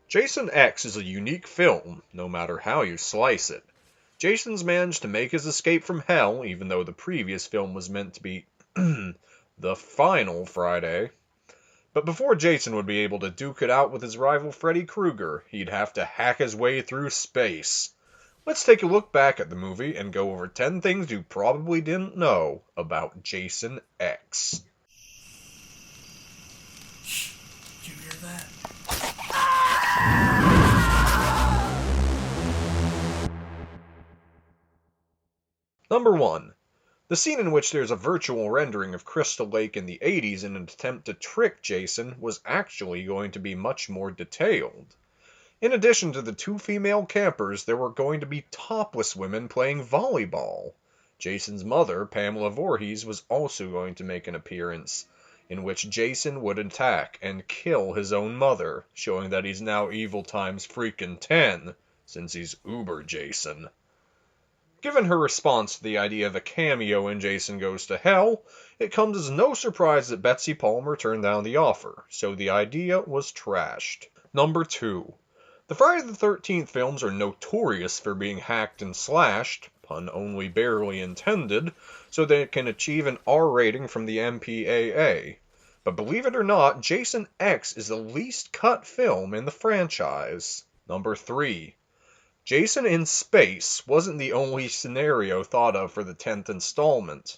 Jason X is a unique film, no matter how you slice it. Jason's managed to make his escape from hell, even though the previous film was meant to be the final Friday. But before Jason would be able to duke it out with his rival Freddy Krueger, he'd have to hack his way through space. Let's take a look back at the movie and go over 10 things you probably didn't know about Jason X. Shh, did you hear that? Number 1. The scene in which there's a virtual rendering of Crystal Lake in the 80s in an attempt to trick Jason was actually going to be much more detailed. In addition to the 2 female campers, there were going to be topless women playing volleyball. Jason's mother, Pamela Voorhees, was also going to make an appearance, in which Jason would attack and kill his own mother, showing that he's now evil times freakin 10, since he's Uber Jason. Given her response to the idea of a cameo in Jason Goes to Hell, it comes as no surprise that Betsy Palmer turned down the offer, so the idea was trashed. Number 2. The Friday the 13th films are notorious for being hacked and slashed, pun only barely intended, so they can achieve an R rating from the MPAA. But believe it or not, Jason X is the least cut film in the franchise. Number 3. Jason in space wasn't the only scenario thought of for the 10th installment.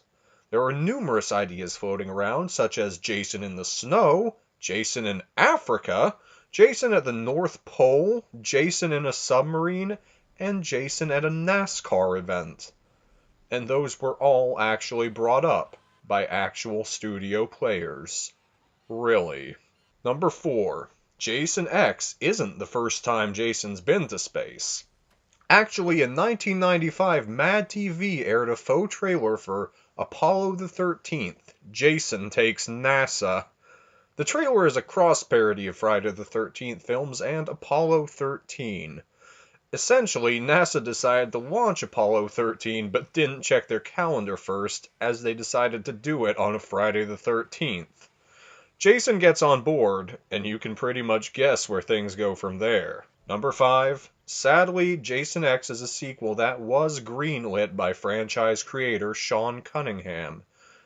There are numerous ideas floating around, such as Jason in the snow, Jason in Africa, Jason at the North Pole, Jason in a submarine, and Jason at a NASCAR event. And those were all actually brought up by actual studio players. Really. Number 4. Jason X isn't the first time Jason's been to space. Actually, in 1995, Mad TV aired a faux trailer for Apollo the 13th, Jason Takes NASA. The trailer is a cross-parody of Friday the 13th films and Apollo 13. Essentially, NASA decided to launch Apollo 13 but didn't check their calendar first, as they decided to do it on a Friday the 13th. Jason gets on board, and you can pretty much guess where things go from there. Number 5. Sadly, Jason X is a sequel that was greenlit by franchise creator Sean Cunningham,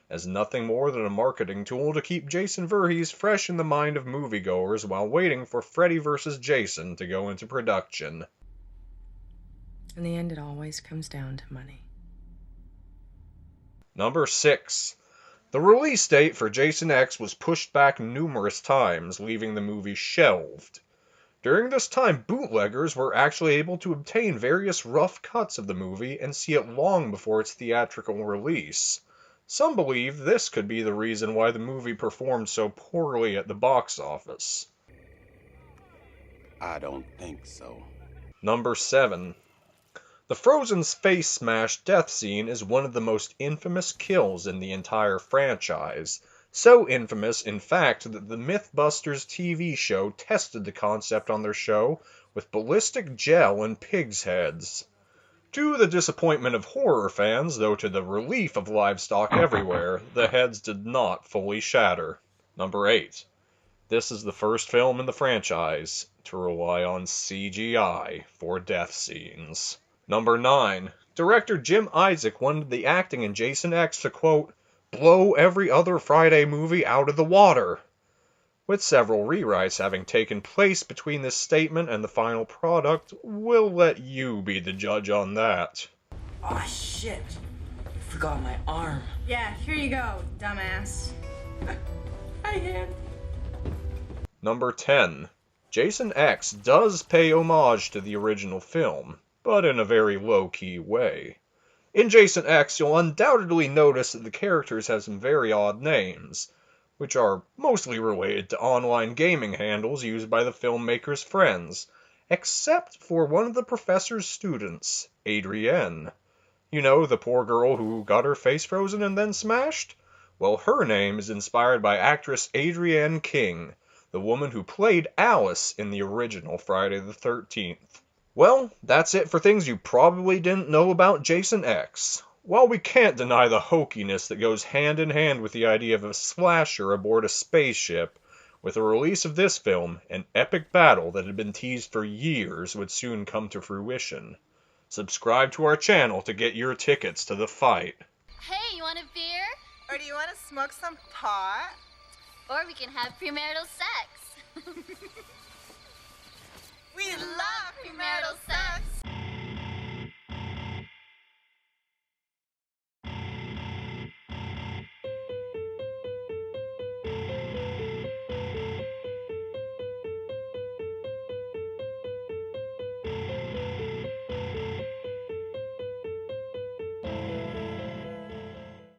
as nothing more than a marketing tool to keep Jason Voorhees fresh in the mind of moviegoers while waiting for Freddy vs. Jason to go into production. In the end, it always comes down to money. Number 6. The release date for Jason X was pushed back numerous times, leaving the movie shelved. During this time, bootleggers were actually able to obtain various rough cuts of the movie and see it long before its theatrical release. Some believe this could be the reason why the movie performed so poorly at the box office. I don't think so. Number 7. The Frozen's face smash death scene is one of the most infamous kills in the entire franchise. So infamous, in fact, that the Mythbusters TV show tested the concept on their show with ballistic gel and pigs' heads. To the disappointment of horror fans, though to the relief of livestock everywhere, the heads did not fully shatter. Number 8. This is the first film in the franchise to rely on CGI for death scenes. Number 9. Director Jim Isaac wanted the acting in Jason X to, quote, blow every other Friday movie out of the water. With several rewrites having taken place between this statement and the final product, we'll let you be the judge on that. Oh, shit. I forgot my arm. Yeah, here you go, dumbass. Hi, hand. Number 10. Jason X does pay homage to the original film, but in a very low-key way. In Jason X, you'll undoubtedly notice that the characters have some very odd names, which are mostly related to online gaming handles used by the filmmaker's friends, except for one of the professor's students, Adrienne. You know, the poor girl who got her face frozen and then smashed? Well, her name is inspired by actress Adrienne King, the woman who played Alice in the original Friday the 13th. Well, that's it for things you probably didn't know about Jason X. While we can't deny the hokiness that goes hand in hand with the idea of a slasher aboard a spaceship, With the release of this film, an epic battle that had been teased for years would soon come to fruition. Subscribe to our channel to get your tickets to the fight. Hey, you want a beer? Or do you want to smoke some pot? Or we can have premarital sex. We love premarital sex!